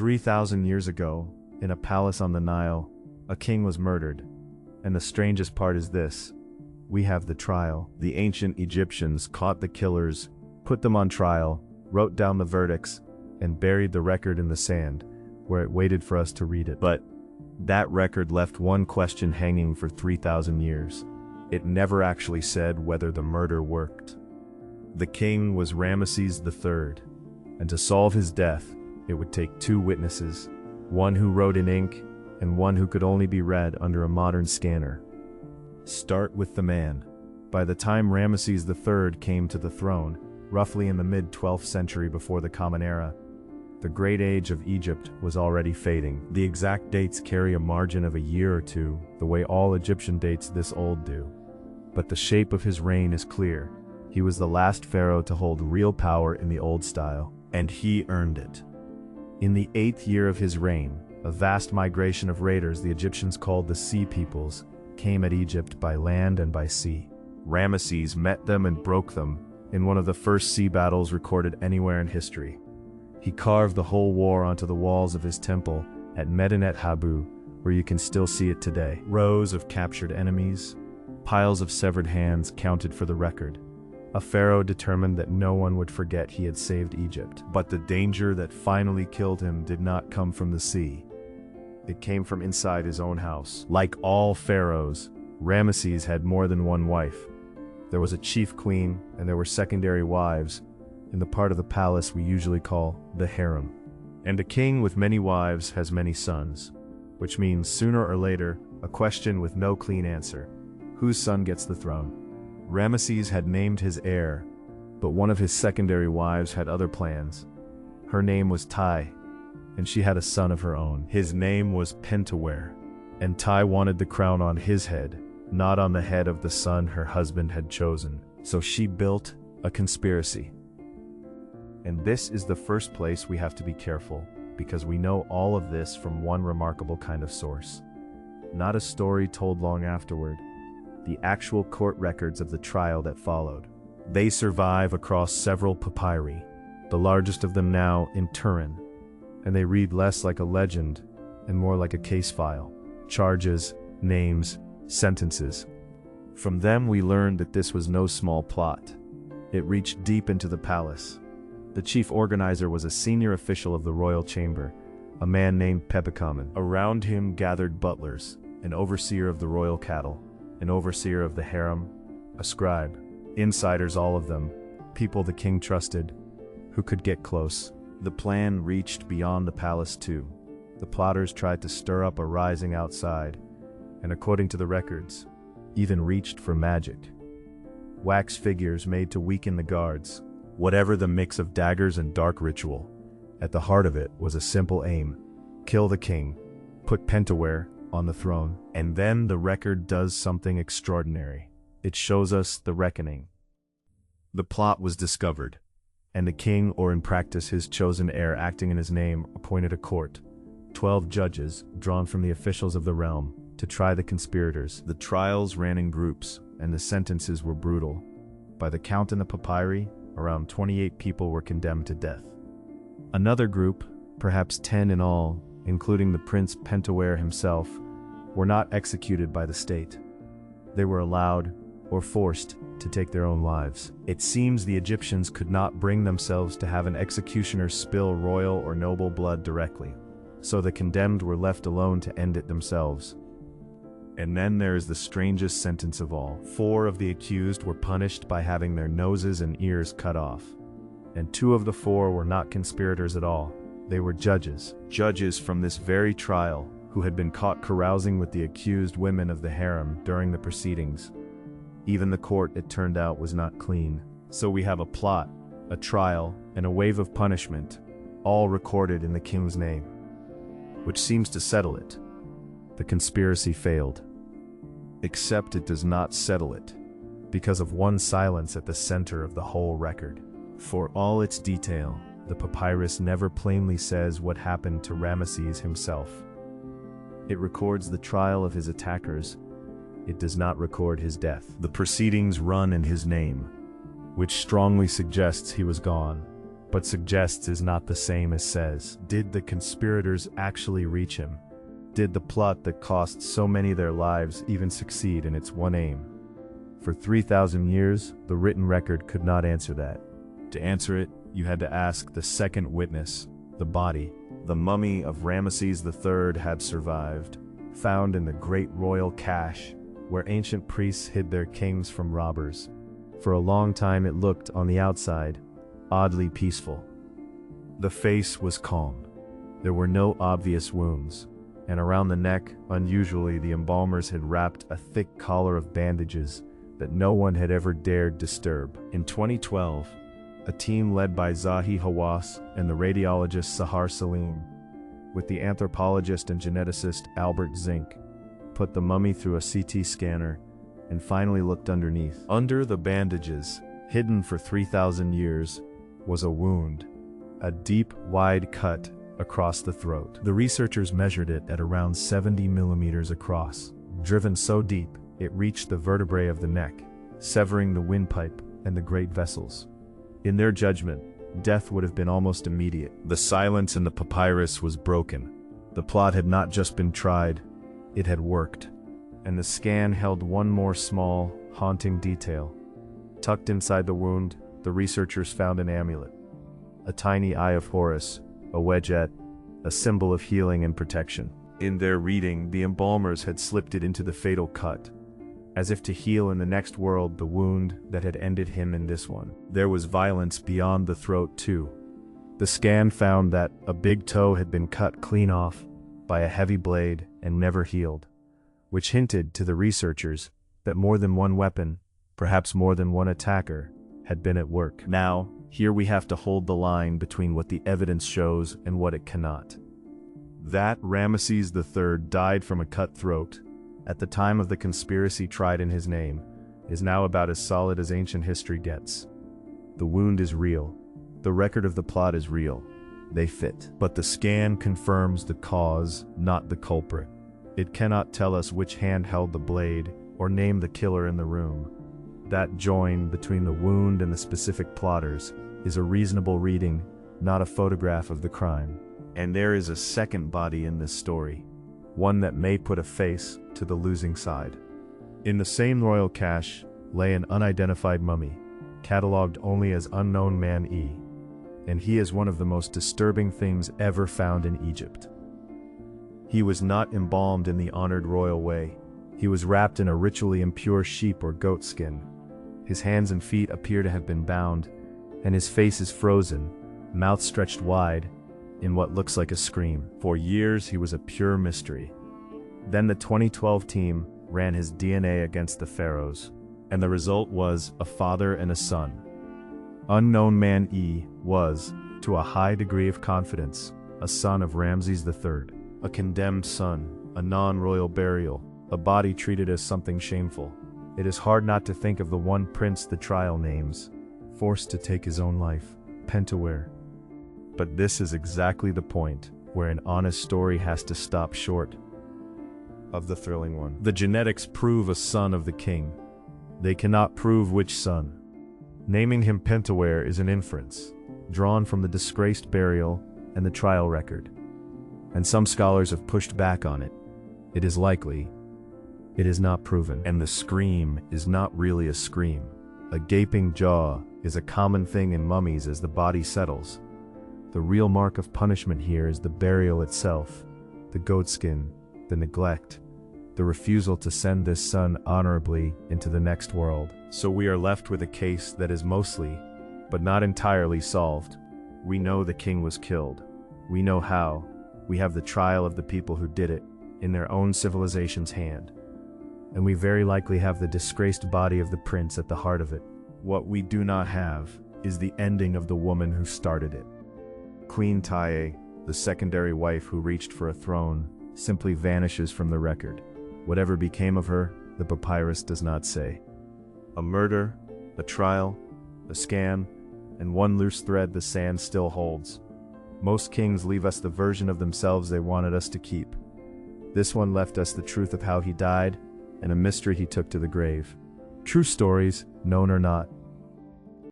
3,000 years ago, in a palace on the Nile, a king was murdered. And the strangest part is this: we have the trial. The ancient Egyptians caught the killers, put them on trial, wrote down the verdicts, and buried the record in the sand, where it waited for us to read it. But that record left one question hanging for 3,000 years. It never actually said whether the murder worked. The king was Ramesses III, and to solve his death, it would take two witnesses, one who wrote in ink and one who could only be read under a modern scanner. Start with the man. By the time Ramesses III came to the throne, roughly in the mid-12th century before the Common Era, the great age of Egypt was already fading. The exact dates carry a margin of a year or two, the way all Egyptian dates this old do. But the shape of his reign is clear. He was the last pharaoh to hold real power in the old style, and he earned it. In the 8th year of his reign, a vast migration of raiders the Egyptians called the Sea Peoples came at Egypt by land and by sea. Ramesses met them and broke them in one of the first sea battles recorded anywhere in history. He carved the whole war onto the walls of his temple at Medinet Habu, where you can still see it today. Rows of captured enemies, piles of severed hands counted for the record. A pharaoh determined that no one would forget he had saved Egypt. But the danger that finally killed him did not come from the sea. It came from inside his own house. Like all pharaohs, Ramesses had more than one wife. There was a chief queen, and there were secondary wives, in the part of the palace we usually call the harem. And a king with many wives has many sons, which means sooner or later, a question with no clean answer: whose son gets the throne? Ramesses had named his heir, but one of his secondary wives had other plans. Her name was Tiye, and she had a son of her own. His name was Pentawer, and Tiye wanted the crown on his head, not on the head of the son her husband had chosen. So she built a conspiracy. And this is the first place we have to be careful, because we know all of this from one remarkable kind of source. Not a story told long afterward, the actual court records of the trial that followed. They survive across several papyri, the largest of them now in Turin, and they read less like a legend and more like a case file. Charges, names, sentences. From them we learned that this was no small plot. It reached deep into the palace. The chief organizer was a senior official of the royal chamber, a man named Pepikamen. Around him gathered butlers, an overseer of the royal cattle, an overseer of the harem, a scribe, insiders, all of them, people the king trusted, who could get close. The plan reached beyond the palace too. The plotters tried to stir up a rising outside, and according to the records, even reached for magic. Wax figures made to weaken the guards. Whatever the mix of daggers and dark ritual, at the heart of it was a simple aim: kill the king, put Pentawer on the throne. And then the record does something extraordinary. It shows us the reckoning. The plot was discovered, and the king, or in practice his chosen heir acting in his name, appointed a court, 12 judges drawn from the officials of the realm, to try the conspirators. The trials ran in groups, and the sentences were brutal. By the count in the papyri, around 28 people were condemned to death. Another group, perhaps 10 in all, including the Prince Pentawer himself, were not executed by the state. They were allowed, or forced, to take their own lives. It seems the Egyptians could not bring themselves to have an executioner spill royal or noble blood directly, so the condemned were left alone to end it themselves. And then there is the strangest sentence of all. 4 of the accused were punished by having their noses and ears cut off, and 2 of the 4 were not conspirators at all. They were judges. Judges from this very trial, who had been caught carousing with the accused women of the harem during the proceedings. Even the court, it turned out, was not clean. So we have a plot, a trial, and a wave of punishment, all recorded in the king's name, which seems to settle it. The conspiracy failed. Except it does not settle it, because of one silence at the center of the whole record. For all its detail, the papyrus never plainly says what happened to Ramesses himself. It records the trial of his attackers. It does not record his death. The proceedings run in his name, which strongly suggests he was gone, but suggests is not the same as says. Did the conspirators actually reach him? Did the plot that cost so many their lives even succeed in its one aim? For 3,000 years, the written record could not answer that. To answer it, you had to ask the second witness, the body. The mummy of Ramesses III had survived, found in the great royal cache, where ancient priests hid their kings from robbers. For a long time it looked, on the outside, oddly peaceful. The face was calm. There were no obvious wounds, and around the neck, unusually, the embalmers had wrapped a thick collar of bandages that no one had ever dared disturb. In 2012, a team led by Zahi Hawass and the radiologist Sahar Salim, with the anthropologist and geneticist Albert Zink, put the mummy through a CT scanner and finally looked underneath. Under the bandages, hidden for 3,000 years, was a wound, a deep, wide cut across the throat. The researchers measured it at around 70 millimeters across, driven so deep it reached the vertebrae of the neck, severing the windpipe and the great vessels. In their judgment, death would have been almost immediate. The silence in the papyrus was broken. The plot had not just been tried, it had worked. And the scan held one more small, haunting detail. Tucked inside the wound, the researchers found an amulet. A tiny eye of Horus, a wedgette, a symbol of healing and protection. In their reading, the embalmers had slipped it into the fatal cut, as if to heal in the next world the wound that had ended him in this one. There was violence beyond the throat too. The scan found that a big toe had been cut clean off by a heavy blade and never healed, which hinted to the researchers that more than one weapon, perhaps more than one attacker, had been at work. Now, here we have to hold the line between what the evidence shows and what it cannot. That Ramesses III died from a cut throat, at the time of the conspiracy tried in his name, is now about as solid as ancient history gets. The wound is real. The record of the plot is real. They fit. But the scan confirms the cause, not the culprit. It cannot tell us which hand held the blade or name the killer in the room. That join between the wound and the specific plotters is a reasonable reading, not a photograph of the crime. And there is a second body in this story, one that may put a face to the losing side. In the same royal cache lay an unidentified mummy, catalogued only as Unknown Man E, and he is one of the most disturbing things ever found in Egypt. He was not embalmed in the honored royal way. He was wrapped in a ritually impure sheep or goat skin. His hands and feet appear to have been bound, and his face is frozen, mouth stretched wide, in what looks like a scream. For years he was a pure mystery. Then the 2012 team ran his DNA against the pharaohs, and the result was a father and a son. Unknown Man E was, to a high degree of confidence, a son of Ramesses III, a condemned son, a non-royal burial, a body treated as something shameful. It is hard not to think of the one prince the trial names, forced to take his own life, Pentawer. But this is exactly the point where an honest story has to stop short of the thrilling one. The genetics prove a son of the king. They cannot prove which son. Naming him Pentawer is an inference, drawn from the disgraced burial and the trial record. And some scholars have pushed back on it. It is likely. It is not proven. And the scream is not really a scream. A gaping jaw is a common thing in mummies as the body settles. The real mark of punishment here is the burial itself, the goatskin, the neglect, the refusal to send this son honorably into the next world. So we are left with a case that is mostly, but not entirely solved. We know the king was killed. We know how. We have the trial of the people who did it, in their own civilization's hand. And we very likely have the disgraced body of the prince at the heart of it. What we do not have is the ending of the woman who started it. Queen Tiye, the secondary wife who reached for a throne, simply vanishes from the record. Whatever became of her, the papyrus does not say. A murder, a trial, a scam, and one loose thread the sand still holds. Most kings leave us the version of themselves they wanted us to keep. This one left us the truth of how he died, and a mystery he took to the grave. True stories, known or not,